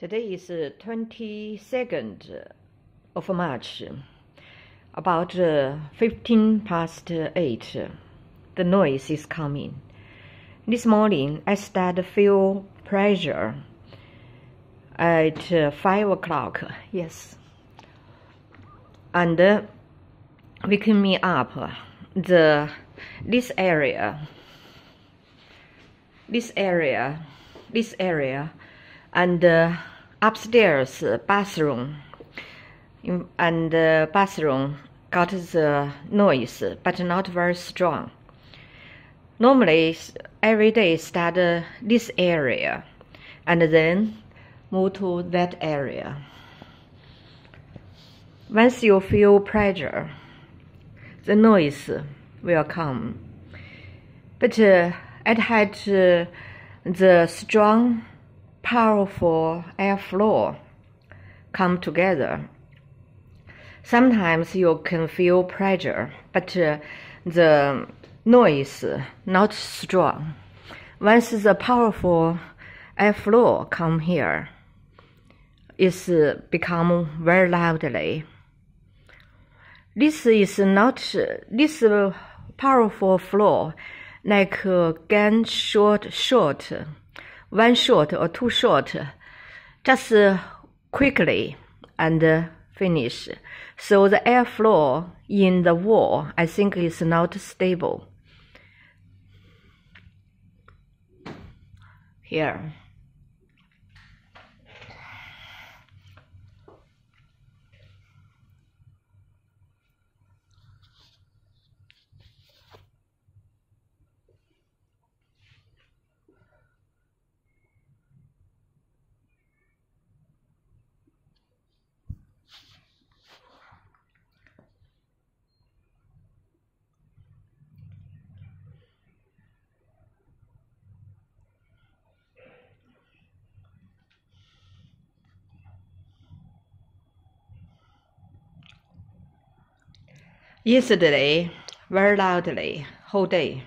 Today is 22nd of March, about 15 past 8. The noise is coming. This morning I started to feel pressure at 5 o'clock, yes. And waking me up, this area, and upstairs bathroom, and bathroom got the noise, but not very strong. Normally, every day start this area, and then move to that area. Once you feel pressure, the noise will come. But it had the strong, powerful airflow come together. Sometimes you can feel pressure, but the noise not strong. Once the powerful airflow come here, it's become very loudly. This is not this powerful flow like gun shot, one shot or two shot, just quickly and finish. So the airflow in the wall, I think, is not stable. Here. Yesterday, very loudly, whole day.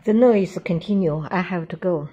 The noise continue. I have to go.